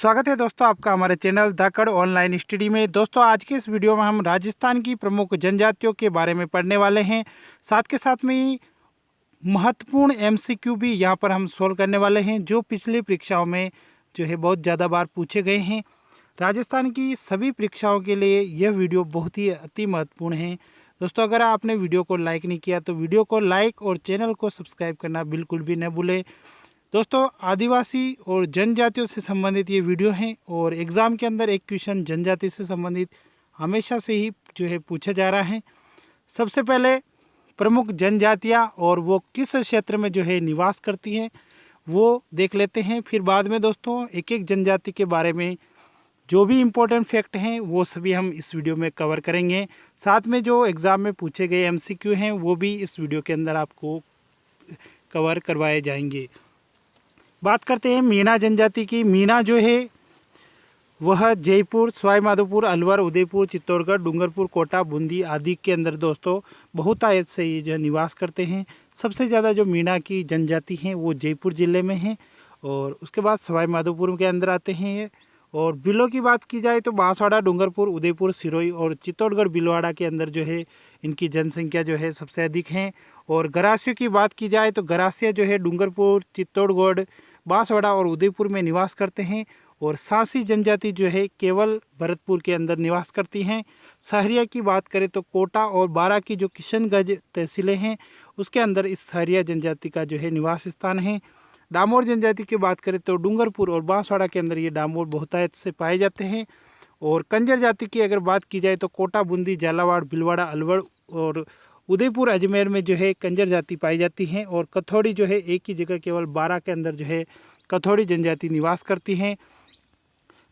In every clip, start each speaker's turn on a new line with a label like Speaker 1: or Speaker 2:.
Speaker 1: स्वागत है दोस्तों आपका हमारे चैनल धाकड़ ऑनलाइन स्टडी में। दोस्तों आज के इस वीडियो में हम राजस्थान की प्रमुख जनजातियों के बारे में पढ़ने वाले हैं। साथ के साथ में ही महत्वपूर्ण एमसीक्यू भी यहाँ पर हम सोल्व करने वाले हैं जो पिछली परीक्षाओं में जो है बहुत ज़्यादा बार पूछे गए हैं। राजस्थान की सभी परीक्षाओं के लिए यह वीडियो बहुत ही अति महत्वपूर्ण है। दोस्तों अगर आपने वीडियो को लाइक नहीं किया तो वीडियो को लाइक और चैनल को सब्सक्राइब करना बिल्कुल भी न भूलें। दोस्तों आदिवासी और जनजातियों से संबंधित ये वीडियो हैं और एग्ज़ाम के अंदर एक क्वेश्चन जनजाति से संबंधित हमेशा से ही जो है पूछा जा रहा है। सबसे पहले प्रमुख जनजातियाँ और वो किस क्षेत्र में जो है निवास करती हैं वो देख लेते हैं। फिर बाद में दोस्तों एक एक जनजाति के बारे में जो भी इम्पोर्टेंट फैक्ट हैं वो सभी हम इस वीडियो में कवर करेंगे। साथ में जो एग्ज़ाम में पूछे गए एमसीक्यू हैं वो भी इस वीडियो के अंदर आपको कवर करवाए जाएंगे। बात करते हैं मीणा जनजाति की। मीणा जो है वह जयपुर, सवाई माधोपुर, अलवर, उदयपुर, चित्तौड़गढ़, डूंगरपुर, कोटा, बूंदी आदि के अंदर दोस्तों बहुतायत से ये जो निवास करते हैं। सबसे ज़्यादा जो मीणा की जनजाति हैं वो जयपुर ज़िले में हैं और उसके बाद सवाई माधोपुर के अंदर आते हैं ये। और बिलों की बात की जाए तो बांसवाड़ा, डूंगरपुर, उदयपुर, सिरोही और चित्तौड़गढ़ बिलवाड़ा के अंदर जो है इनकी जनसंख्या जो है सबसे अधिक है। और गरासियों की बात की जाए तो गरासिया जो है डूंगरपुर, चित्तौड़गढ़, बांसवाड़ा और उदयपुर में निवास करते हैं। और सांसी जनजाति जो है केवल भरतपुर के अंदर निवास करती हैं। सहरिया की बात करें तो कोटा और बारा की जो किशनगंज तहसीलें हैं उसके अंदर इस सहरिया जनजाति का जो है निवास स्थान है। डामोर जनजाति की बात करें तो डूंगरपुर और बांसवाड़ा के अंदर ये डामोर बहुतायत से पाए जाते हैं। और कंजर जाति की अगर बात की जाए तो कोटा, बूंदी, झालावाड़, भीलवाड़ा, अलवर और उदयपुर, अजमेर में जो है कंजर जाति पाई जाती हैं। और कथौड़ी जो है एक ही जगह केवल बारा के अंदर जो है कथौड़ी जनजाति निवास करती हैं।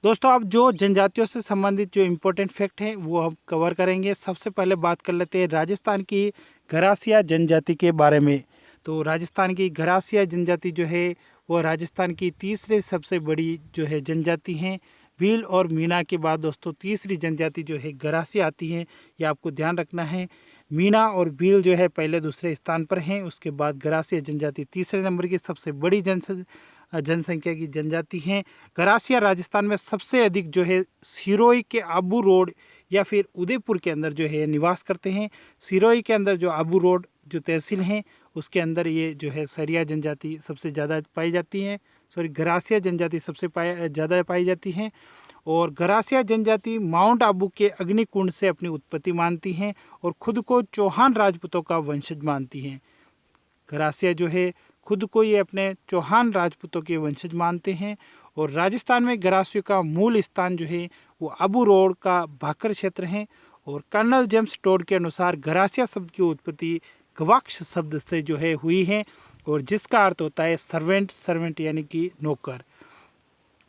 Speaker 1: दोस्तों अब जो जनजातियों से संबंधित जो इम्पोर्टेंट फैक्ट हैं वो हम कवर करेंगे। सबसे पहले बात कर लेते हैं राजस्थान की गरासिया जनजाति के बारे में। तो राजस्थान की गरासिया जनजाति जो है वो राजस्थान की तीसरी सबसे बड़ी जो है जनजाति हैं। भील और मीणा के बाद दोस्तों तीसरी जनजाति जो है गरासिया आती है, ये आपको ध्यान रखना है। मीणा और भील जो है पहले दूसरे स्थान पर हैं, उसके बाद गरासिया जनजाति तीसरे नंबर की सबसे बड़ी जनसंख्या की जनजाति हैं। गरासिया राजस्थान में सबसे अधिक जो है सिरोही के आबू रोड या फिर उदयपुर के अंदर जो है निवास करते हैं। सिरोही के अंदर जो आबू रोड जो तहसील हैं उसके अंदर ये जो है सरिया जनजाति सबसे ज़्यादा पाई जाती हैं। गरासिया जनजाति सबसे ज़्यादा पाई जाती हैं। और गरासिया जनजाति माउंट आबू के अग्निकुंड से अपनी उत्पत्ति मानती हैं और खुद को चौहान राजपूतों का वंशज मानती हैं। गरासिया जो है खुद को ये अपने चौहान राजपूतों के वंशज मानते हैं। और राजस्थान में गरासियों का मूल स्थान जो है वो आबू रोड का भाकर क्षेत्र है। और कर्नल जेम्स टोड के अनुसार गरासिया शब्द की उत्पत्ति गवाक्ष शब्द से जो है हुई है और जिसका अर्थ होता है सर्वेंट, सर्वेंट यानी कि नौकर।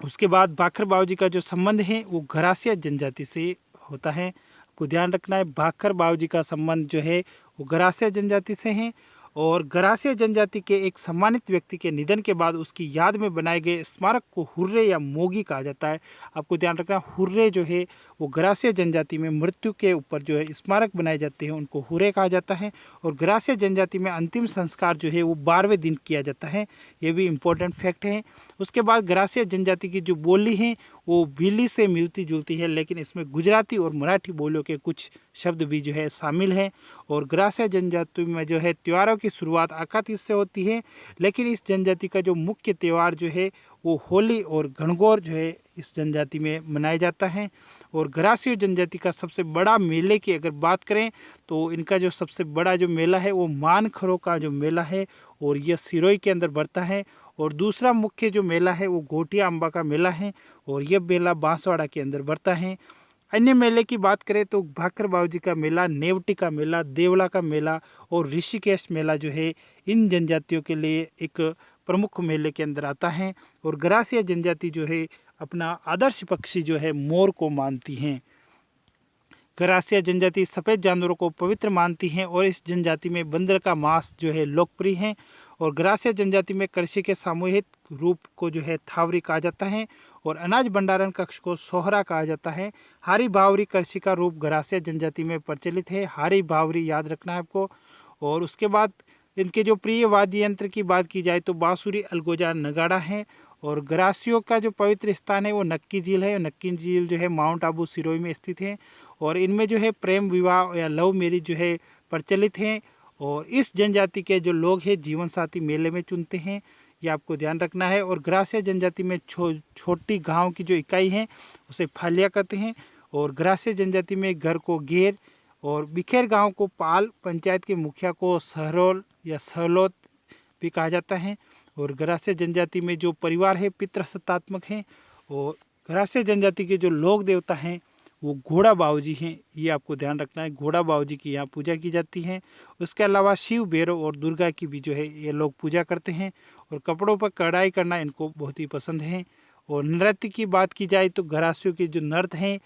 Speaker 1: उसके बाद भाखर बावजी का जो संबंध है वो गरासिया जनजाति से होता है। आपको ध्यान रखना है भाखर बावजी का संबंध जो है वो गरासिया जनजाति से है। और गरासिया जनजाति के एक सम्मानित व्यक्ति के निधन के बाद उसकी याद में बनाए गए स्मारक को हुर्रे या मोगी कहा जाता है। आपको ध्यान रखना हुर्रे जो है वो गरासिया जनजाति में मृत्यु के ऊपर जो है स्मारक बनाए जाते हैं उनको हुर्रे कहा जाता है। और गरासिया जनजाति में अंतिम संस्कार जो है वो 12वें दिन किया जाता है, ये भी इम्पोर्टेंट फैक्ट है। उसके बाद गरासिया जनजाति की जो बोली है वो भीली से मिलती जुलती है, लेकिन इसमें गुजराती और मराठी बोलियों के कुछ शब्द भी जो है शामिल हैं। और गरासिया जनजाति में जो है त्योहारों की शुरुआत अखातीस से होती है, लेकिन इस जनजाति का जो मुख्य त्यौहार जो है वो होली और घनघोर जो है इस जनजाति में मनाया जाता है। और गरासिया जनजाति का सबसे बड़ा मेले की अगर बात करें तो इनका जो सबसे बड़ा जो मेला है वो मानखरों का जो मेला है और यह सिरोही के अंदर बढ़ता है। और दूसरा मुख्य जो मेला है वो घोटिया अम्बा का मेला है और यह मेला बांसवाड़ा के अंदर बढ़ता है। अन्य मेले की बात करें तो भाखर बावजी का मेला, नेवटी का मेला, देवला का मेला और ऋषिकेश मेला जो है इन जनजातियों के लिए एक प्रमुख मेले के अंदर आता है। और गरासिया जनजाति जो है अपना आदर्श पक्षी जो है मोर को मानती हैं। गरासिया जनजाति सफ़ेद जानवरों को पवित्र मानती हैं और इस जनजाति में बंदर का मांस जो है लोकप्रिय है। और गरासिया जनजाति में कृषि के सामूहिक रूप को जो है थावरी कहा जाता है और अनाज भंडारण कक्ष को सोहरा कहा जाता है। हारी भावरी कृषि का रूप गरासिया जनजाति में प्रचलित है, हारी भावरी याद रखना है आपको। और उसके बाद इनके जो प्रिय वाद्य यंत्र की बात की जाए तो बांसुरी, अलगोजा, नगाड़ा है। और ग्रासियों का जो पवित्र स्थान है वो नक्की झील है। नक्की झील जो है माउंट आबू सिरोही में स्थित है और इनमें जो है प्रेम विवाह या लव मैरिज जो है प्रचलित हैं। और इस जनजाति के जो लोग हैं जीवन साथी मेले में चुनते हैं, ये आपको ध्यान रखना है। और ग्रासिया जनजाति में छोटी गांव की जो इकाई है उसे फालिया कहते हैं। और ग्रासिया जनजाति में घर को घेर और बिखेर गांव को पाल, पंचायत के मुखिया को सहरोल या सहलोत भी कहा जाता है। और ग्रासिया जनजाति में जो परिवार है पितृसत्तात्मक हैं। और ग्रासिया जनजाति के जो लोक देवता हैं वो घोड़ा बाबूजी हैं, ये आपको ध्यान रखना है। घोड़ा बाबूजी की यहाँ पूजा की जाती है। उसके अलावा शिव, भैरव और दुर्गा की भी जो है ये लोग पूजा करते हैं। और कपड़ों पर कढ़ाई करना इनको बहुत ही पसंद है। और नृत्य की बात की जाए तो ग्रासियों के जो नृत्य हैं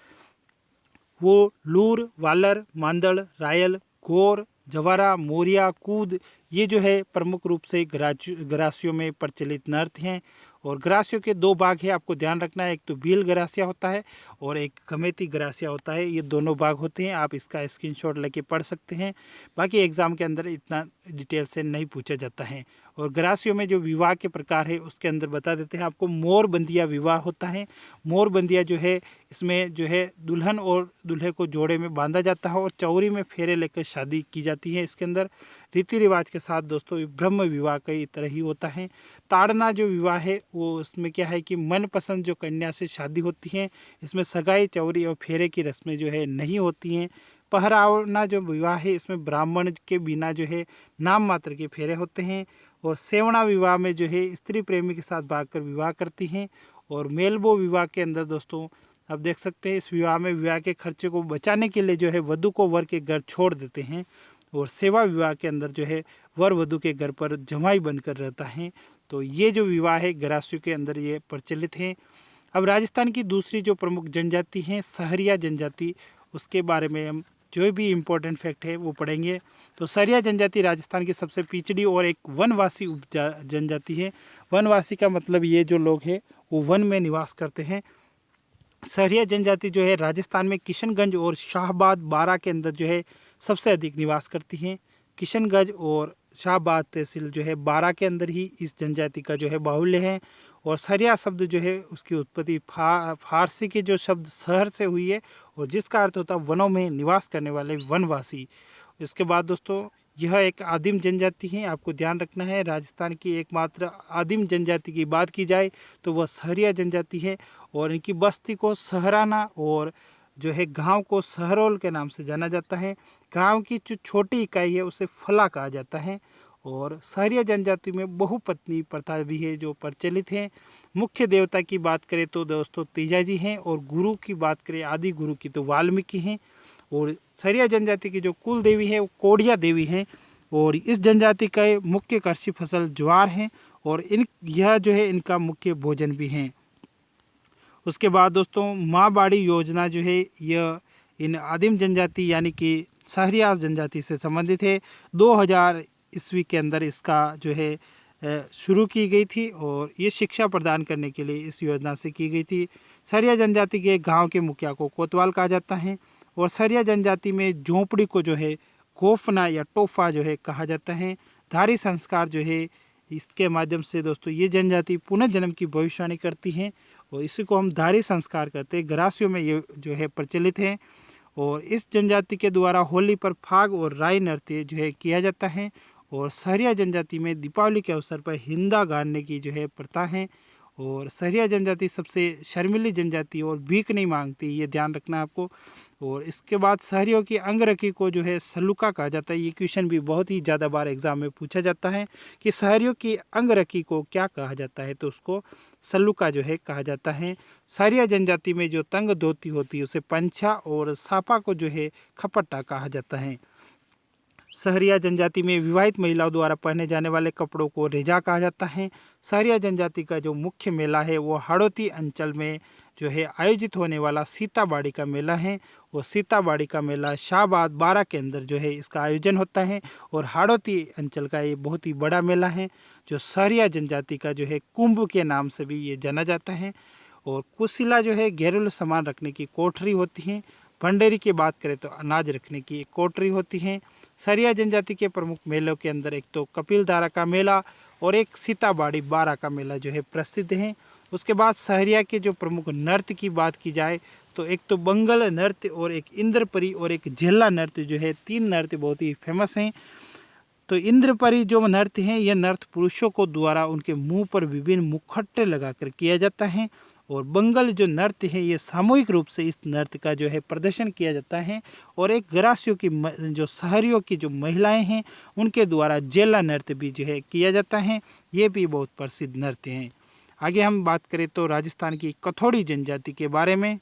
Speaker 1: वो लूर, वालर, मांदड़, रायल, गोर, जवारा, मोरिया, कूद, ये जो है प्रमुख रूप से ग्रासियों में प्रचलित नृत्य हैं। और ग्रासियों के दो भाग हैं, आपको ध्यान रखना है। एक तो भील ग्रासिया होता है और एक गमेती ग्रासिया होता है, ये दोनों भाग होते हैं। आप इसका स्क्रीनशॉट लेके पढ़ सकते हैं, बाकी एग्जाम के अंदर इतना डिटेल से नहीं पूछा जाता है। और ग्रासियों में जो विवाह के प्रकार है उसके अंदर बता देते हैं आपको। मोर बंदिया विवाह होता है। मोर बंदिया जो है इसमें जो है दुल्हन और दूल्हे को जोड़े में बांधा जाता है और चौरी में फेरे लेकर शादी की जाती है। इसके अंदर रीति रिवाज के साथ दोस्तों ब्रह्म विवाह कई तरह ही होता है। ताड़ना जो विवाह है वो उसमें क्या है कि मनपसंद जो कन्या से शादी होती है, इसमें सगाई, चौरी और फेरे की रस्में जो है नहीं होती हैं। पहरावना जो विवाह है इसमें ब्राह्मण के बिना जो है नाम मात्र के फेरे होते हैं। और सेवना विवाह में जो है स्त्री प्रेमी के साथ भागकर विवाह करती हैं। और मेलबो विवाह के अंदर दोस्तों आप देख सकते हैं इस विवाह में विवाह के खर्चे को बचाने के लिए जो है वधु को वर के घर छोड़ देते हैं। और सेवा विवाह के अंदर जो है वर वधु के घर पर जमाई बनकर रहता है। तो ये जो विवाह है ग्रासियों के अंदर ये प्रचलित हैं। अब राजस्थान की दूसरी जो प्रमुख जनजाति है सहरिया जनजाति, उसके बारे में हम जो भी इम्पोर्टेंट फैक्ट है वो पढ़ेंगे। तो सहरिया जनजाति राजस्थान की सबसे पिछड़ी और एक वनवासी जनजाति है। वनवासी का मतलब ये जो लोग हैं वो वन में निवास करते हैं। सहरिया जनजाति जो है राजस्थान में किशनगंज और शाहबाद बारा के अंदर जो है सबसे अधिक निवास करती हैं। किशनगंज और शाहबाद तहसील जो है बारा के अंदर ही इस जनजाति का जो है बाहुल्य है। और सहरिया शब्द जो है उसकी उत्पत्ति फारसी के जो शब्द शहर से हुई है और जिसका अर्थ होता है वनों में निवास करने वाले वनवासी। इसके बाद दोस्तों यह एक आदिम जनजाति है, आपको ध्यान रखना है। राजस्थान की एकमात्र आदिम जनजाति की बात की जाए तो वह सहरिया जनजाति है। और इनकी बस्ती को सहराना और जो है गांव को सहरोल के नाम से जाना जाता है। गांव की जो छोटी इकाई है उसे फला कहा जाता है। और सहरिया जनजाति में बहुपत्नी प्रथा भी है जो प्रचलित है। मुख्य देवता की बात करें तो दोस्तों तेजा जी हैं। और गुरु की बात करें आदि गुरु की तो वाल्मीकि हैं। और सहरिया जनजाति की जो कुल देवी है वो कोडिया देवी हैं। और इस जनजाति का मुख्य कृषि फसल ज्वार है और यह जो है इनका मुख्य भोजन भी है। उसके बाद दोस्तों माँ बाड़ी योजना जो है यह इन आदिम जनजाति यानी कि सहरिया जनजाति से संबंधित है। 2000 ईस्वी के अंदर इसका जो है शुरू की गई थी और ये शिक्षा प्रदान करने के लिए इस योजना से की गई थी। सहरिया जनजाति के गांव के मुखिया को कोतवाल कहा जाता है। और सहरिया जनजाति में झोंपड़ी को जो है गोफना या टोफा जो है कहा जाता है। धारी संस्कार जो है इसके माध्यम से दोस्तों ये जनजाति पुनर्जन्म की भविष्यवाणी करती है और इसी को हम धारी संस्कार कहते हैं। ग्रासियों में ये जो है प्रचलित है। और इस जनजाति के द्वारा होली पर फाग और राई नृत्य जो है किया जाता है। और सहरिया जनजाति में दीपावली के अवसर पर हिंदा गाड़ने की जो है प्रथा है। और सहरिया जनजाति सबसे शर्मिली जनजाति और भीख नहीं मांगती, ये ध्यान रखना है आपको। और इसके बाद सहरियों की अंगरखी को जो है सलूका कहा जाता है। ये क्वेश्चन भी बहुत ही ज़्यादा बार एग्जाम में पूछा जाता है कि सहरियों की अंगरखी को क्या कहा जाता है, तो उसको सलूका जो है कहा जाता है। सहरिया जनजाति में जो तंग धोती होती है उसे पंछा और सापा को जो है खपट्टा कहा जाता है। सहरिया जनजाति में विवाहित महिलाओं द्वारा पहने जाने वाले कपड़ों को रेजा कहा जाता है। सहरिया जनजाति का जो मुख्य मेला है वो हाड़ौती अंचल में जो है आयोजित होने वाला सीताबाड़ी का मेला है। और सीताबाड़ी का मेला शाहबाद बारा के अंदर जो है इसका आयोजन होता है। और हाड़ौती अंचल का ये बहुत ही बड़ा मेला है जो सहरिया जनजाति का जो है कुंभ के नाम से भी ये जाना जाता है। और कुशिला जो है घेरुल सामान रखने की कोठरी होती है। भंडेरी की बात करें तो अनाज रखने की एक कोठरी होती है। सहरिया जनजाति के प्रमुख मेलों के अंदर एक तो कपिल धारा का मेला और एक सीताबाड़ी बारा का मेला जो है प्रसिद्ध है। उसके बाद सहरिया के जो प्रमुख नृत्य की बात की जाए तो एक तो बंगल नृत्य और एक इंद्रपरी और एक झेला नृत्य जो है, 3 नृत्य बहुत ही फेमस हैं। तो इंद्रपरी जो नृत्य है यह नृत्य पुरुषों को द्वारा उनके मुंह पर विभिन्न मुखट्टे लगाकर किया जाता है। और बंगल जो नृत्य है ये सामूहिक रूप से इस नृत्य का जो है प्रदर्शन किया जाता है। और एक ग्रासियों की जो शहरियों की जो महिलाएं हैं उनके द्वारा जेला नृत्य भी जो है किया जाता है। ये भी बहुत प्रसिद्ध नृत्य हैं। आगे हम बात करें तो राजस्थान की कथोड़ी जनजाति के बारे में।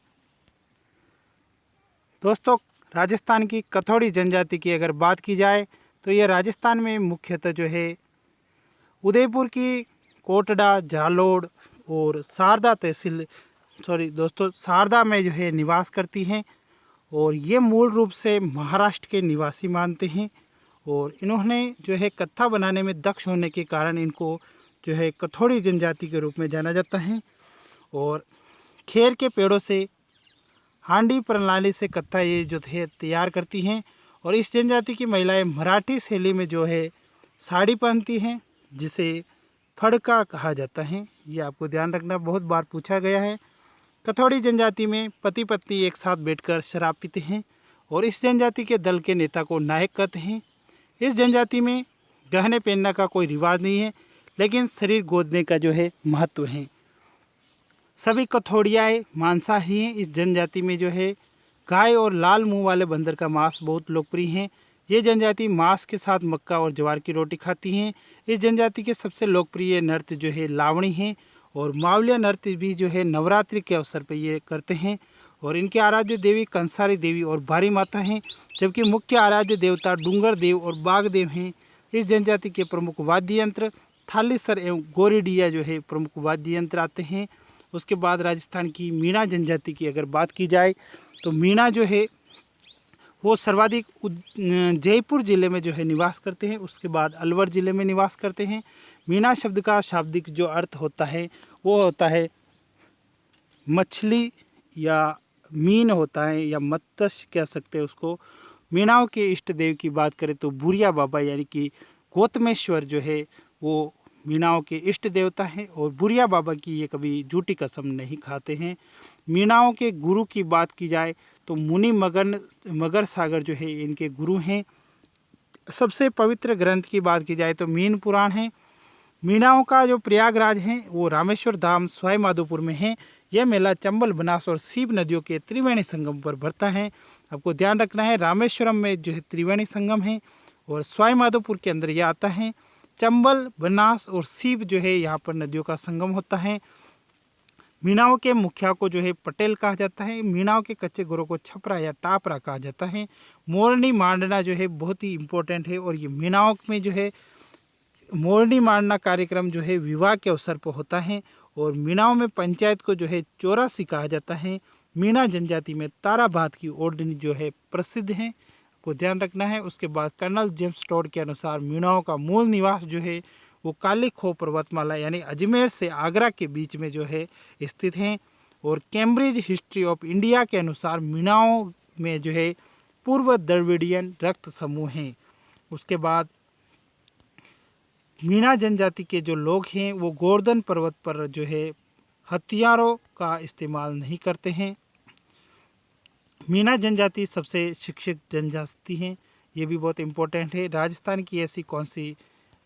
Speaker 1: दोस्तों, राजस्थान की कथोड़ी जनजाति की अगर बात की जाए तो ये राजस्थान में मुख्यतः जो है उदयपुर की कोटड़ा, जालोर और शारदा में जो है निवास करती हैं। और ये मूल रूप से महाराष्ट्र के निवासी मानते हैं। और इन्होंने जो है कत्था बनाने में दक्ष होने के कारण इनको जो है कथोड़ी जनजाति के रूप में जाना जाता है। और खेर के पेड़ों से हांडी प्रणाली से कत्था ये जो है तैयार करती हैं। और इस जनजाति की महिलाएं मराठी शैली में जो है साड़ी पहनती हैं, जिसे फड़का कहा जाता है। ये आपको ध्यान रखना, बहुत बार पूछा गया है। कथोड़ी जनजाति में पति पत्नी एक साथ बैठकर शराब पीते हैं और इस जनजाति के दल के नेता को नायक कहते हैं। इस जनजाति में गहने पहनने का कोई रिवाज नहीं है, लेकिन शरीर गोदने का जो है महत्व है। सभी कथोड़ियाएँ मांसाहारी हैं। इस जनजाति में जो है गाय और लाल मुंह वाले बंदर का मांस बहुत लोकप्रिय है। ये जनजाति मांस के साथ मक्का और ज्वार की रोटी खाती हैं। इस जनजाति के सबसे लोकप्रिय नृत्य जो है लावणी है। और मावलिया नृत्य भी जो है नवरात्रि के अवसर पर ये करते हैं। और इनके आराध्य देवी कंसारी देवी और बारी माता हैं, जबकि मुख्य आराध्य देवता डूंगर देव और बाघ देव हैं। इस जनजाति के प्रमुख वाद्य यंत्र थालीसर एवं गोरीडिया जो है प्रमुख वाद्य यंत्र आते हैं। उसके बाद राजस्थान की मीणा जनजाति की अगर बात की जाए तो मीणा जो है वो सर्वाधिक जयपुर ज़िले में जो है निवास करते हैं। उसके बाद अलवर ज़िले में निवास करते हैं। मीणा शब्द का शाब्दिक जो अर्थ होता है वो होता है मछली या मीन होता है, या मत्स्य कह सकते हैं उसको। मीणाओं के इष्ट देव की बात करें तो बुरिया बाबा यानी कि गौतमेश्वर जो है वो मीणाओं के इष्ट देवता हैं। और बुरिया बाबा की ये कभी झूठी कसम नहीं खाते हैं। मीणाओं के गुरु की बात की जाए तो मुनि मगर सागर जो है इनके गुरु हैं। सबसे पवित्र ग्रंथ की बात की जाए तो मीन पुराण है। मीणाओं का जो प्रयागराज है वो रामेश्वर धाम सवाई माधोपुर में है। यह मेला चंबल, बनास और सीप नदियों के त्रिवेणी संगम पर भरता है। आपको ध्यान रखना है, रामेश्वरम में जो है त्रिवेणी संगम है और सवाई माधोपुर के अंदर यह आता है। चंबल, बनास और सीप जो है यहाँ पर नदियों का संगम होता है। मीणाओं के मुखिया को जो है पटेल कहा जाता है। मीणाओं के कच्चे घरों को छपरा या टापरा कहा जाता है। मोरनी मांडना जो है बहुत ही इम्पोर्टेंट है। और ये मीणाओं में जो है मोरनी मांडना कार्यक्रम जो है विवाह के अवसर पर होता है। और मीणाओं में पंचायत को जो है चौरासी कहा जाता है। मीणा जनजाति में तारा भात की ओढ़नी जो है प्रसिद्ध है, को ध्यान रखना है। उसके बाद कर्नल जेम्स टॉड के अनुसार मीणाओं का मूल निवास जो है वो काली खो पर्वतमाला यानी अजमेर से आगरा के बीच में जो है स्थित हैं। और कैम्ब्रिज हिस्ट्री ऑफ इंडिया के अनुसार मीणाओं में जो है पूर्व द्रविडियन रक्त समूह हैं। उसके बाद मीणा जनजाति के जो लोग हैं वो गोवर्धन पर्वत पर जो है हथियारों का इस्तेमाल नहीं करते हैं। मीणा जनजाति सबसे शिक्षित जनजाति हैं, ये भी बहुत इम्पोर्टेंट है। राजस्थान की ऐसी कौन सी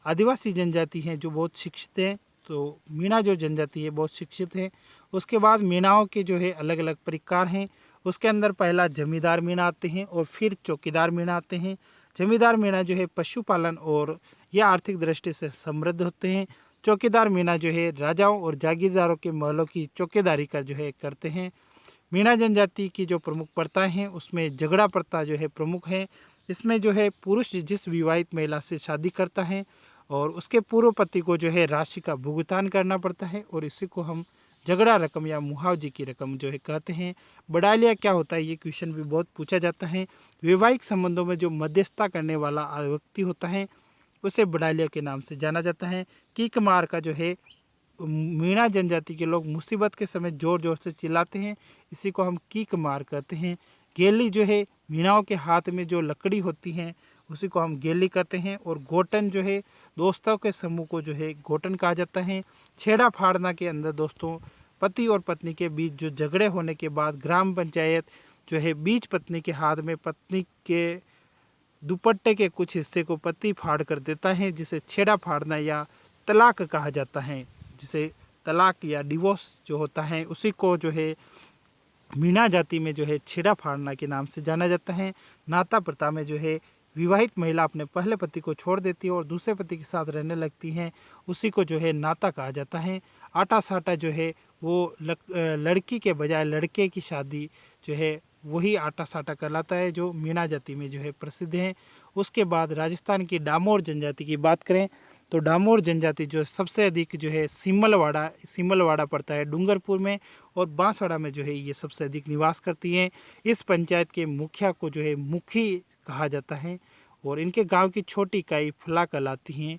Speaker 1: आदिवासी जनजाति हैं जो बहुत शिक्षित हैं, तो मीणा जो जनजाति है बहुत शिक्षित है। उसके बाद मीणाओं के जो है अलग अलग प्रकार हैं। उसके अंदर पहला जमींदार मीणा आते हैं और फिर चौकीदार मीणा आते हैं। जमींदार मीणा जो है पशुपालन और यह आर्थिक दृष्टि से समृद्ध होते हैं। चौकीदार मीणा जो है राजाओं और जागीरदारों के महलों की चौकीदारी का जो है करते हैं। मीणा जनजाति की जो प्रमुख प्रथाएं हैं उसमें झगड़ा प्रथा जो है प्रमुख है। इसमें जो है पुरुष जिस विवाहित महिला से शादी करता है और उसके पूर्व पति को जो है राशि का भुगतान करना पड़ता है, और इसी को हम झगड़ा रकम या मुआवजे की रकम जो है कहते हैं। बड़ालिया क्या होता है, ये क्वेश्चन भी बहुत पूछा जाता है। वैवाहिक संबंधों में जो मध्यस्थता करने वाला व्यक्ति होता है उसे बड़ालिया के नाम से जाना जाता है। कीक मार का जो है मीणा जनजाति के लोग मुसीबत के समय जोर जोर से चिल्लाते हैं, इसी को हम कीक मार कहते हैं। गेली जो है मीणाओं के हाथ में जो लकड़ी होती है उसी को हम गेली कहते हैं। और गोटन जो है दोस्तों के समूह को जो है घोटन कहा जाता है। छेड़ा फाड़ना के अंदर दोस्तों पति और पत्नी के बीच जो झगड़े होने के बाद ग्राम पंचायत जो है बीच पत्नी के हाथ में पत्नी के दुपट्टे के कुछ हिस्से को पति फाड़ कर देता है, जिसे छेड़ा फाड़ना या तलाक कहा जाता है। जिसे तलाक या डिवोर्स जो होता है उसी को जो है मीणा जाति में जो है छेड़ा फाड़ना के नाम से जाना जाता है। नाता प्रथा में जो है विवाहित महिला अपने पहले पति को छोड़ देती है और दूसरे पति के साथ रहने लगती हैं, उसी को जो है नाता कहा जाता है। आटा साटा जो है वो लड़की के बजाय लड़के की शादी जो है वही आटा साटा कहलाता है, जो मीणा जाति में जो है प्रसिद्ध है। उसके बाद राजस्थान की डामोर जनजाति की बात करें तो डामोर जनजाति जो सबसे अधिक जो है सिमलवाड़ा पड़ता है डूंगरपुर में, और बांसवाड़ा में जो है ये सबसे अधिक निवास करती हैं। इस पंचायत के मुखिया को जो है मुखी कहा जाता है और इनके गांव की छोटी इकाई फला कहलाती हैं।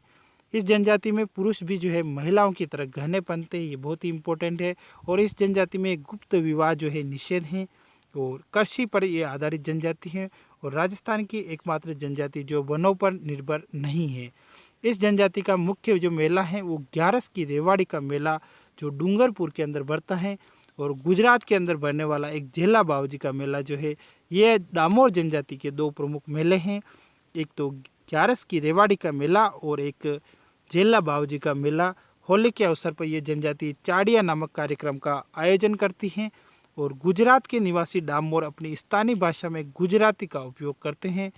Speaker 1: इस जनजाति में पुरुष भी जो है महिलाओं की तरह गहने पहनते हैं, ये बहुत ही इम्पोर्टेंट है। और इस जनजाति में गुप्त विवाह जो है निषेध है और कृषि पर ये आधारित जनजाति है और राजस्थान की एकमात्र जनजाति जो वनों पर निर्भर नहीं है। इस जनजाति का मुख्य जो मेला है वो ग्यारस की रेवाड़ी का मेला जो डूंगरपुर के अंदर बढ़ता है, और गुजरात के अंदर बढ़ने वाला एक झेला बावजी का मेला जो है ये डामोर जनजाति के दो प्रमुख मेले हैं। एक तो ग्यारस की रेवाड़ी का मेला और एक झेला बावजी का मेला। होली के अवसर पर यह जनजाति चाड़िया नामक कार्यक्रम का आयोजन करती हैं और गुजरात के निवासी डामोर अपनी स्थानीय भाषा में गुजराती का उपयोग करते हैं।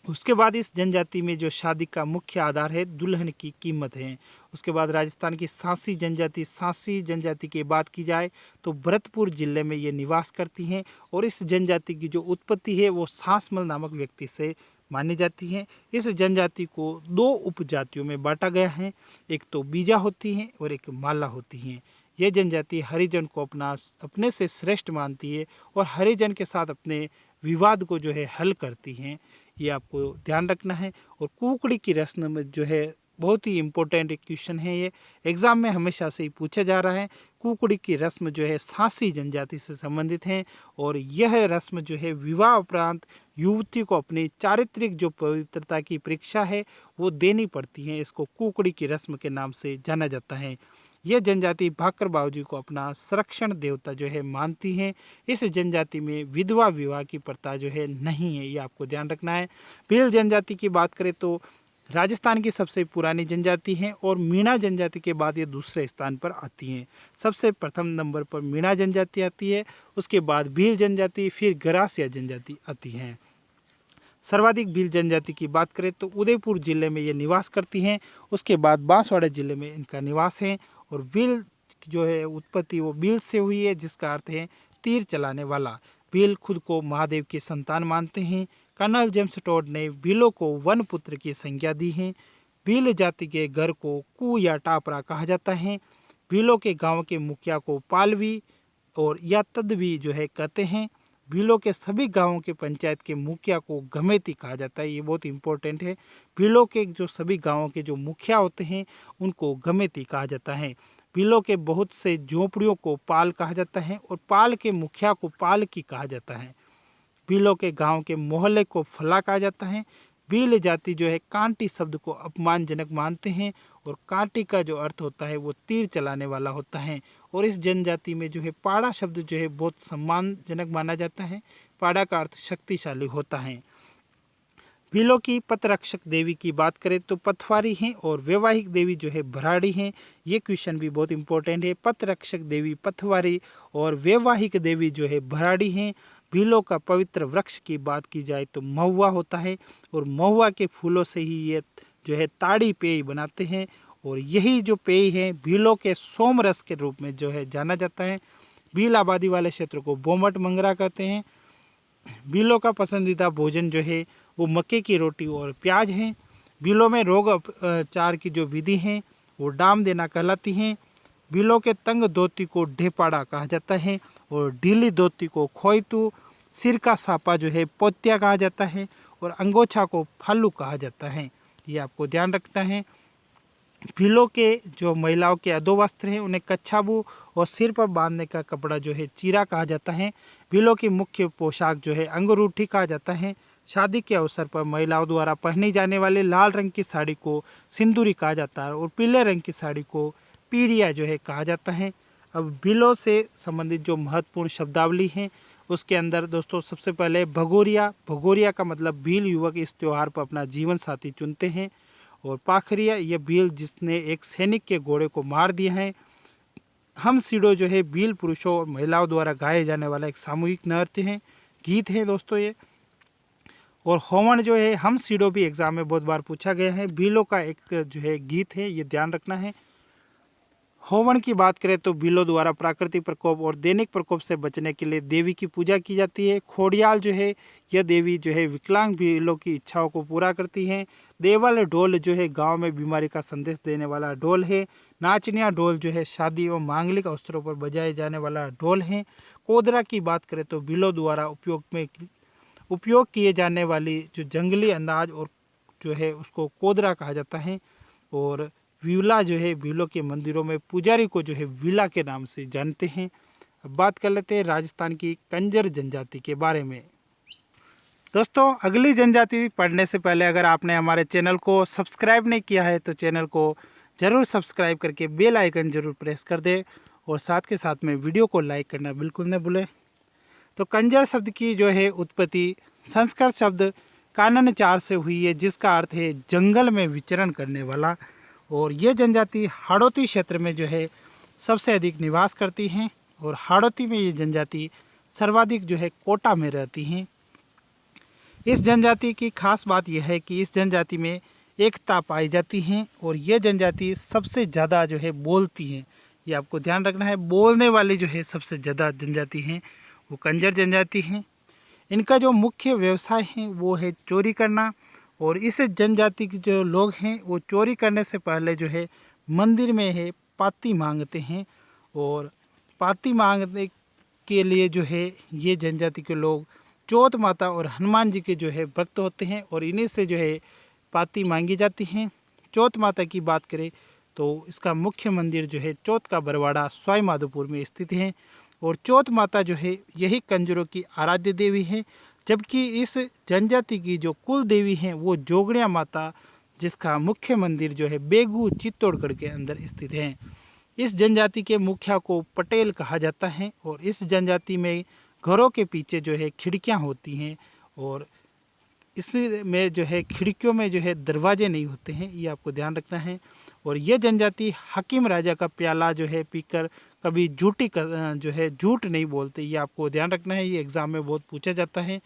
Speaker 1: उसके बाद इस जनजाति में जो शादी का मुख्य आधार है दुल्हन की कीमत है। उसके बाद राजस्थान की सांसी जनजाति की बात की जाए तो भरतपुर जिले में ये निवास करती हैं और इस जनजाति की जो उत्पत्ति है वो सांसमल नामक व्यक्ति से मानी जाती है। इस जनजाति को दो उपजातियों में बांटा गया है, एक तो बीजा होती है और एक माला होती है। यह जनजाति हरिजन को अपने से श्रेष्ठ मानती है और हरिजन के साथ अपने विवाद को जो है हल करती हैं, ये आपको ध्यान रखना है। और कुकड़ी की रस्म में जो है बहुत ही इम्पोर्टेंट क्वेश्चन है, ये एग्जाम में हमेशा से ही पूछा जा रहा है। कुकड़ी की रस्म जो है सांसी जनजाति से संबंधित है और यह रस्म जो है विवाह उपरांत युवती को अपनी चारित्रिक जो पवित्रता की परीक्षा है वो देनी पड़ती है। इसको कुकड़ी की रस्म के नाम से जाना जाता है। यह जनजाति भाकर बावजी को अपना संरक्षण देवता जो है मानती है। इस जनजाति में विधवा विवाह की प्रथा जो है नहीं है, ये आपको ध्यान रखना है। भील जनजाति की बात करें तो राजस्थान की सबसे पुरानी जनजाति है और मीणा जनजाति के बाद ये दूसरे स्थान पर आती हैं। सबसे प्रथम नंबर पर मीणा जनजाति आती है, उसके बाद भील जनजाति, फिर गरासिया जनजाति आती हैं। सर्वाधिक भील जनजाति की बात करें तो उदयपुर जिले में ये निवास करती हैं, उसके बाद बांसवाड़ा जिले में इनका निवास है। और भील जो है उत्पत्ति वो भील से हुई है, जिसका अर्थ है तीर चलाने वाला। भील खुद को महादेव की संतान मानते हैं। कर्नल जेम्स टॉड ने भीलों को वन पुत्र की संज्ञा दी है। भील जाति के घर को कू या टापरा कहा जाता है। भीलों के गांव के मुखिया को पालवी और या तदवी जो है कहते हैं। भीलों के सभी गांवों के पंचायत के मुखिया को गमेती कहा जाता है, ये बहुत इंपॉर्टेंट है। भीलों के जो सभी गांवों के जो मुखिया होते हैं उनको गमेती कहा जाता है। भीलों के बहुत से झोंपड़ियों को पाल कहा जाता है और पाल के मुखिया को पालकी कहा जाता है। भीलों के गांव के मोहल्ले को फला कहा जाता है। भील जाति जो है कांटी शब्द को अपमानजनक मानते हैं और कांटी का जो अर्थ होता है वो तीर चलाने वाला होता है। और इस जनजाति में जो है पाड़ा शब्द जो है बहुत सम्मानजनक माना जाता है। पाड़ा का अर्थ शक्तिशाली होता है। भीलों की पथरक्षक देवी की बात करें तो पथवारी हैं और वैवाहिक देवी जो है भराड़ी हैं। ये क्वेश्चन भी बहुत इंपॉर्टेंट है। पथरक्षक देवी पथवारी और वैवाहिक देवी जो है भराड़ी हैं। भीलों का पवित्र वृक्ष की बात की जाए तो महुआ होता है और महुआ के फूलों से ही ये जो है ताड़ी पेय बनाते हैं और यही जो पेय है भीलों के सोमरस के रूप में जो है जाना जाता है। भील आबादी वाले क्षेत्र को बोमट मंगरा कहते हैं। भीलों का पसंदीदा भोजन जो है वो मक्के की रोटी और प्याज है। भीलों में रोग उपचार की जो विधि है वो डाम देना कहलाती हैं। भीलों के तंग धोती को ढेपाड़ा कहा जाता है और ढीली धोती को खोइतू, सिर का सापा जो है पोत्या कहा जाता है और अंगोछा को फालू कहा जाता है, ये आपको ध्यान रखना है। भीलों के जो महिलाओं के अधो वस्त्र हैं उन्हें कच्छाबू और सिर पर बांधने का कपड़ा जो है चीरा कहा जाता है। भीलों की मुख्य पोशाक जो है अंगरूठी कहा जाता है। शादी के अवसर पर महिलाओं द्वारा पहनी जाने वाली लाल रंग की साड़ी को सिंदूरी कहा जाता है और पीले रंग की साड़ी को पीरिया जो है कहा जाता है। अब भीलों से संबंधित जो महत्वपूर्ण शब्दावली हैं उसके अंदर दोस्तों सबसे पहले भगोरिया। भगोरिया का मतलब भील युवक इस त्यौहार पर अपना जीवन साथी चुनते हैं। और पाखरिया, यह भील जिसने एक सैनिक के घोड़े को मार दिया है। हम सीढ़ो जो है भील पुरुषों और महिलाओं द्वारा गाए जाने वाला एक सामूहिक नृत्य है, गीत है दोस्तों ये। और होमन जो है हम सीढ़ो भी एग्जाम में बहुत बार पूछा गया है, भीलों का एक जो है गीत है, ये ध्यान रखना है। होमन की बात करें तो भीलों द्वारा प्राकृतिक प्रकोप और दैनिक प्रकोप से बचने के लिए देवी की पूजा की जाती है। खोड़ियाल जो है यह देवी जो है विकलांग भीलों की इच्छाओं को पूरा करती है। देवल ढोल जो है गांव में बीमारी का संदेश देने वाला ढोल है। नाचनिया ढोल जो है शादी और मांगलिक अवसरों पर बजाए जाने वाला ढोल है। कोदरा की बात करें तो भीलों द्वारा उपयोग किए जाने वाली जो जंगली अंदाज और जो है उसको कोदरा कहा जाता है। और विला जो है भीलों के मंदिरों में पुजारी को जो है विला के नाम से जानते हैं। अब बात कर लेते हैं राजस्थान की कंजर जनजाति के बारे में। दोस्तों अगली जनजाति पढ़ने से पहले अगर आपने हमारे चैनल को सब्सक्राइब नहीं किया है तो चैनल को ज़रूर सब्सक्राइब करके बेल आइकन ज़रूर प्रेस कर दे और साथ के साथ में वीडियो को लाइक करना बिल्कुल न भूलें। तो कंजर शब्द की जो है उत्पत्ति संस्कृत शब्द काननचार से हुई है, जिसका अर्थ है जंगल में विचरण करने वाला। और ये जनजाति हाड़ौती क्षेत्र में जो है सबसे अधिक निवास करती हैं और हाड़ौती में ये जनजाति सर्वाधिक जो है कोटा में रहती हैं। इस जनजाति की खास बात यह है कि इस जनजाति में एकता पाई जाती है और ये जनजाति सबसे ज़्यादा जो है बोलती हैं। ये आपको ध्यान रखना है, बोलने वाली जो है सबसे ज़्यादा जनजाति हैं वो कंजर जनजाति हैं। इनका जो मुख्य व्यवसाय है वो है चोरी करना। और इस जनजाति के जो लोग हैं वो चोरी करने से पहले जो है मंदिर में है पाती मांगते हैं। और पाती मांगने के लिए जो है ये जनजाति के लोग चौथ माता और हनुमान जी के जो है भक्त होते हैं और इन्हीं से जो है पाती मांगी जाती हैं। चौथ माता की बात करें तो इसका मुख्य मंदिर जो है चौथ का बरवाड़ा सवाई माधोपुर में स्थित है। और चौथ माता जो है यही कंजरों की आराध्य देवी है, जबकि इस जनजाति की जो कुल देवी हैं वो जोगड़िया माता, जिसका मुख्य मंदिर जो है बेगू चित्तौड़गढ़ के अंदर स्थित है। इस जनजाति के मुखिया को पटेल कहा जाता है और इस जनजाति में घरों के पीछे जो है खिड़कियां होती हैं और इसमें जो है खिड़कियों में जो है दरवाजे नहीं होते हैं, ये आपको ध्यान रखना है। और ये जनजाति हकीम राजा का प्याला जो है पीकर कभी जो है झूठ नहीं बोलते, ये आपको ध्यान रखना है, ये एग्ज़ाम में बहुत पूछा जाता है।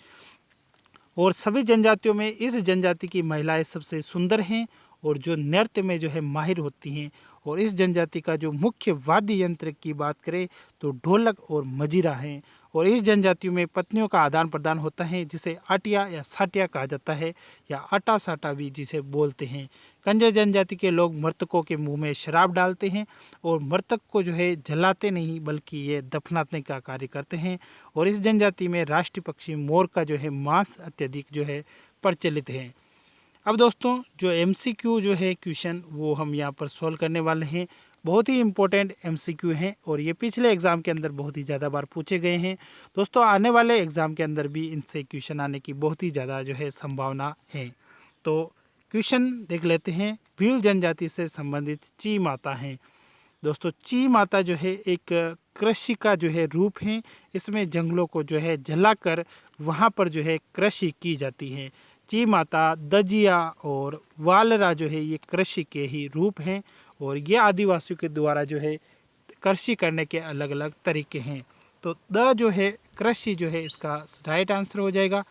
Speaker 1: और सभी जनजातियों में इस जनजाति की महिलाएं सबसे सुंदर हैं और जो नृत्य में जो है माहिर होती हैं। और इस जनजाति का जो मुख्य वाद्य यंत्र की बात करें तो ढोलक और मजीरा हैं। और इस जनजातियों में पत्नियों का आदान प्रदान होता है, जिसे आटिया या साटिया कहा जाता है या आटा साटा भी जिसे बोलते हैं। कंजर जनजाति के लोग मृतकों के मुंह में शराब डालते हैं और मृतक को जो है जलाते नहीं बल्कि ये दफनाने का कार्य करते हैं। और इस जनजाति में राष्ट्रीय पक्षी मोर का जो है मांस अत्यधिक जो है प्रचलित है। अब दोस्तों जो MCQ जो है क्वेश्चन वो हम यहाँ पर सॉल्व करने वाले हैं। बहुत ही इम्पोर्टेंट MCQ हैं और ये पिछले एग्ज़ाम के अंदर बहुत ही ज़्यादा बार पूछे गए हैं। दोस्तों आने वाले एग्ज़ाम के अंदर भी इनसे क्वेश्चन आने की बहुत ही ज़्यादा जो है संभावना है। तो क्वेश्चन देख लेते हैं। भील जनजाति से संबंधित ची माता हैं। दोस्तों ची माता जो है एक कृषि का जो है रूप है। इसमें जंगलों को जो है जलाकर वहाँ पर जो है कृषि की जाती है। ची माता, दजिया और वालरा जो है ये कृषि के ही रूप हैं और ये आदिवासियों के द्वारा जो है कृषि करने के अलग अलग तरीके हैं। तो द जो है कृषि जो है इसका राइट आंसर हो जाएगा।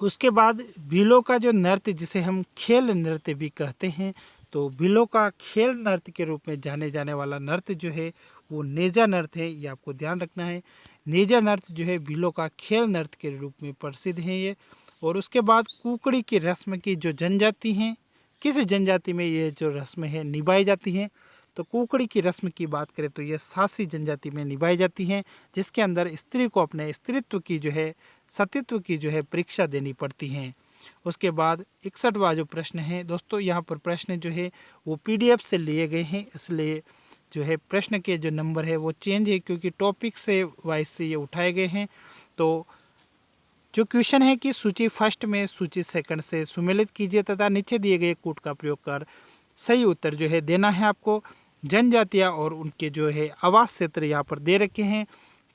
Speaker 1: उसके बाद भीलों का जो नृत्य जिसे हम खेल नृत्य भी कहते हैं, तो भीलों का खेल नृत्य के रूप में जाने जाने वाला नृत्य जो है वो नेजा नृत्य है, ये आपको ध्यान रखना है। नेजा नृत्य जो है भीलों का खेल नृत्य के रूप में प्रसिद्ध है ये। और उसके बाद कुकड़ी की रस्म की जो जनजाति हैं, किस जनजाति में ये जो रस्म है निभाई जाती हैं, तो कुकड़ी की रस्म की बात करें तो ये सासी जनजाति में निभाई जाती हैं, जिसके अंदर स्त्री को अपने स्त्रीत्व की जो है सतीत्व की जो है परीक्षा देनी पड़ती हैं। उसके बाद 61वां जो प्रश्न है दोस्तों, यहाँ पर प्रश्न जो है वो PDF से लिए गए हैं, इसलिए जो है प्रश्न के जो नंबर है वो चेंज है क्योंकि टॉपिक से वाइज से ये उठाए गए हैं। तो जो क्वेश्चन है कि सूची फर्स्ट में सूची सेकंड से सुमेलित कीजिए तथा नीचे दिए गए कूट का प्रयोग कर सही उत्तर जो है देना है आपको। जनजातियाँ और उनके जो है आवास क्षेत्र यहाँ पर दे रखे हैं।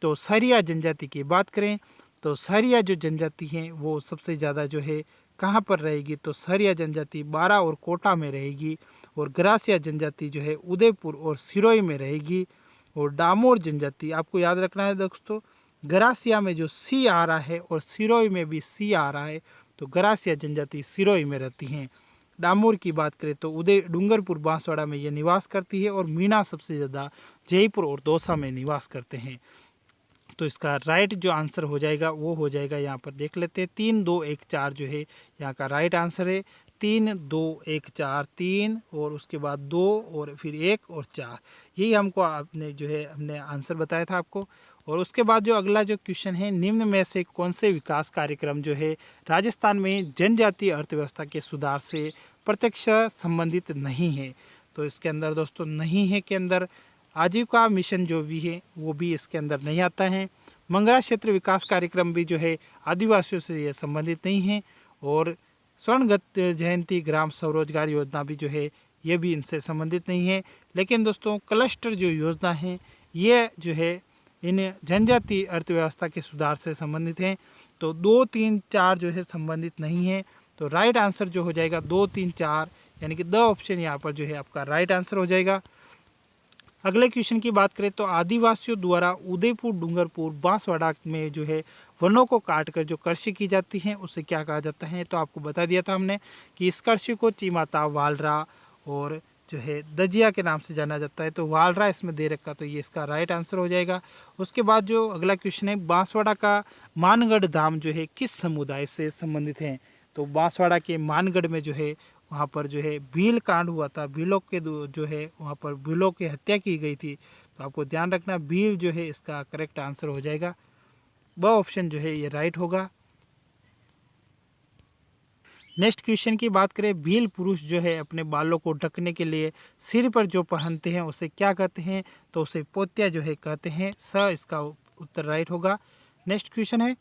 Speaker 1: तो सहरिया जनजाति की बात करें तो सहरिया जो जनजाति है वो सबसे ज़्यादा जो है कहाँ पर रहेगी, तो सहरिया जनजाति बारा और कोटा में रहेगी। और गरासिया जनजाति जो है उदयपुर और सिरोही में रहेगी। और डामोर जनजाति आपको याद रखना है दोस्तों, गरासिया में जो सी आ रहा है और सिरोही में भी सी आ रहा है, तो गरासिया जनजाति सिरोही में रहती हैं। डामोर की बात करें तो उदय डूंगरपुर बांसवाड़ा में ये निवास करती है। और मीणा सबसे ज़्यादा जयपुर और दौसा में निवास करते हैं। तो इसका राइट जो आंसर हो जाएगा वो हो जाएगा, यहाँ पर देख लेते हैं 3 2 1 4 जो है यहाँ का राइट आंसर है। 3 2 1 4 3 और उसके बाद 2 और फिर 1 और 4, यही हमको आपने जो है हमने आंसर बताया था आपको। और उसके बाद जो अगला जो क्वेश्चन है, निम्न में से कौन से विकास कार्यक्रम जो है राजस्थान में जनजातीय अर्थव्यवस्था के सुधार से प्रत्यक्ष संबंधित नहीं है। तो इसके अंदर दोस्तों नहीं है के अंदर आजीविका मिशन जो भी है वो भी इसके अंदर नहीं आता है। मंगरा क्षेत्र विकास कार्यक्रम भी जो है आदिवासियों से ये संबंधित नहीं है। और स्वर्णगत जयंती ग्राम स्वरोजगार योजना भी जो है ये भी इनसे संबंधित नहीं है। लेकिन दोस्तों क्लस्टर जो योजना है ये जो है इन जनजातीय अर्थव्यवस्था के सुधार से संबंधित हैं। तो 2 3 4 जो है संबंधित नहीं है। तो राइट आंसर जो हो जाएगा 2 3 4, यानी कि द ऑप्शन यहाँ पर जो है आपका राइट आंसर हो जाएगा। अगले क्वेश्चन की बात करें तो आदिवासियों द्वारा उदयपुर डूंगरपुर बांसवाड़ा में जो है वनों को काटकर जो कृषि की जाती है उसे क्या कहा जाता है। तो आपको बता दिया था हमने कि इस कृषि को चीमाता, वालरा और जो है दजिया के नाम से जाना जाता है। तो वालरा इसमें दे रखा, तो ये इसका राइट आंसर हो जाएगा। उसके बाद जो अगला क्वेश्चन है, बांसवाड़ा का मानगढ़ धाम जो है किस समुदाय से संबंधित है। तो बांसवाड़ा के मानगढ़ में जो है वहाँ पर जो है भील कांड हुआ था, भीलों के जो है वहाँ पर भीलों की हत्या की गई थी। तो आपको ध्यान रखना भील जो है इसका करेक्ट आंसर हो जाएगा। ब ऑप्शन जो है ये राइट होगा। नेक्स्ट क्वेश्चन की बात करें, भील पुरुष जो है अपने बालों को ढकने के लिए सिर पर जो पहनते हैं उसे क्या कहते हैं। तो उसे पोत्या जो है कहते हैं। स इसका उत्तर राइट होगा। नेक्स्ट क्वेश्चन है,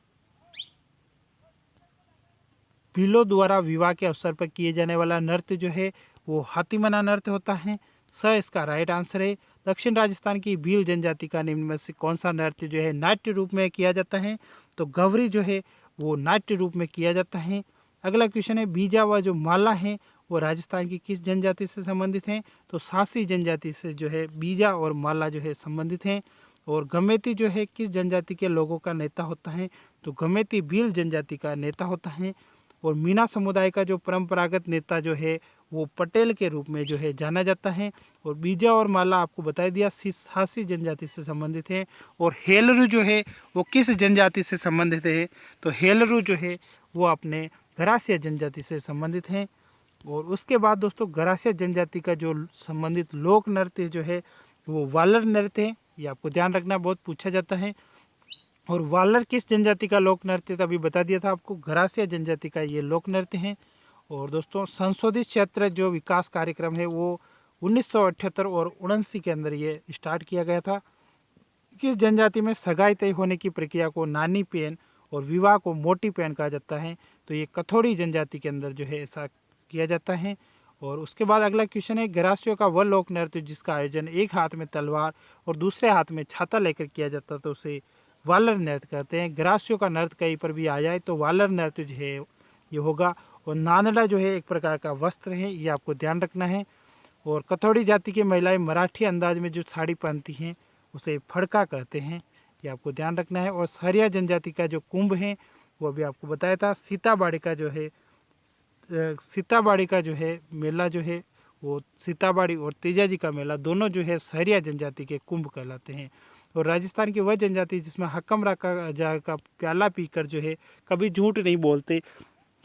Speaker 1: भीलों द्वारा विवाह के अवसर पर किए जाने वाला नृत्य जो है वो हाथीमना नृत्य होता है। स इसका राइट आंसर है। दक्षिण राजस्थान की भील जनजाति का निम्न में से कौन सा नृत्य जो है नाट्य रूप में किया जाता है। तो गवरी जो है वो नाट्य रूप में किया जाता है। अगला क्वेश्चन है, बीजा व जो माला है वो राजस्थान की किस जनजाति से संबंधित हैं। तो सासी जनजाति से जो है बीजा और माला जो है संबंधित हैं। और गमेती जो है किस जनजाति के लोगों का नेता होता है। तो गमेती भील जनजाति का नेता होता है। और मीणा समुदाय का जो परंपरागत नेता जो है वो पटेल के रूप में जो है जाना जाता है। और बीजा और माला आपको बता दिया सिसहासी जनजाति से संबंधित है। और हेलरू जो है वो किस जनजाति से संबंधित है। तो हेलरू जो है वो अपने गरासिया जनजाति से संबंधित हैं। और उसके बाद दोस्तों गरासिया जनजाति का जो संबंधित लोक नृत्य जो है वो वालर नृत्य है। ये आपको ध्यान रखना, बहुत पूछा जाता है। और वालर किस जनजाति का लोक नृत्य था, अभी बता दिया था आपको, गरासिया जनजाति का ये लोक नृत्य है। और दोस्तों संशोधित क्षेत्र जो विकास कार्यक्रम है वो 1978 और 79 के अंदर ये स्टार्ट किया गया था। किस जनजाति में सगाई तय होने की प्रक्रिया को नानी पेन और विवाह को मोटी पेन कहा जाता है। तो ये कथोड़ी जनजाति के अंदर जो है ऐसा किया जाता है। और उसके बाद अगला क्वेश्चन है, गरासियों का वह लोक नृत्य जिसका आयोजन एक हाथ में तलवार और दूसरे हाथ में छाता लेकर किया जाता तो उसे वालर नृत्य कहते हैं। गरासियों का नृत्य कहीं पर भी आ जाए तो वालर नृत्य जो है ये होगा। और नानड़ा जो है एक प्रकार का वस्त्र है, ये आपको ध्यान रखना है। और कथौड़ी जाति की महिलाएं मराठी अंदाज में जो साड़ी पहनती हैं उसे फड़का कहते हैं, ये आपको ध्यान रखना है। और सहरिया जनजाति का जो कुंभ है वो अभी आपको बताया था। सीताबाड़ी का जो है सीताबाड़ी का जो है मेला जो है वो सीताबाड़ी और तेजाजी का मेला दोनों जो है सहरिया जनजाति के कुंभ कहलाते हैं। और राजस्थान की वह जनजाति जिसमें हकमरा का प्याला पीकर जो है कभी झूठ नहीं बोलते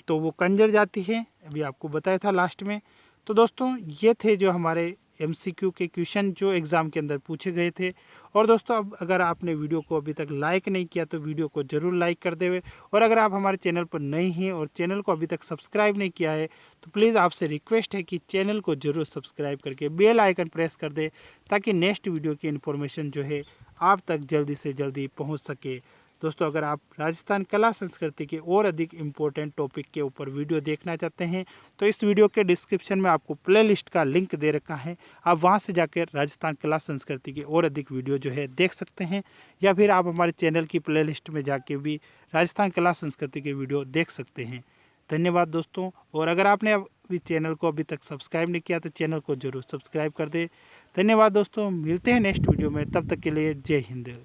Speaker 1: तो वो कंजर जाति है, अभी आपको बताया था लास्ट में। तो दोस्तों ये थे जो हमारे MCQ के क्वेश्चन जो एग्ज़ाम के अंदर पूछे गए थे। और दोस्तों अब अगर आपने वीडियो को अभी तक लाइक नहीं किया तो वीडियो को ज़रूर लाइक कर देवे। और अगर आप हमारे चैनल पर नए हैं और चैनल को अभी तक सब्सक्राइब नहीं किया है तो प्लीज़ आपसे रिक्वेस्ट है कि चैनल को ज़रूर सब्सक्राइब करके बेल आइकन प्रेस कर दे ताकि नेक्स्ट वीडियो की इन्फॉर्मेशन जो है आप तक जल्दी से जल्दी पहुँच सके। दोस्तों अगर आप राजस्थान कला संस्कृति के और अधिक इम्पोर्टेंट टॉपिक के ऊपर वीडियो देखना चाहते हैं तो इस वीडियो के डिस्क्रिप्शन में आपको प्लेलिस्ट का लिंक दे रखा है। आप वहां से जाकर राजस्थान कला संस्कृति के और अधिक वीडियो जो है देख सकते हैं, या फिर आप हमारे चैनल की प्लेलिस्ट में जाके भी राजस्थान कला संस्कृति के वीडियो देख सकते हैं। धन्यवाद दोस्तों। और अगर आपने अभी चैनल को अभी तक सब्सक्राइब नहीं किया तो चैनल को जरूर सब्सक्राइब कर दे। धन्यवाद दोस्तों, मिलते हैं नेक्स्ट वीडियो में, तब तक के लिए जय हिंद।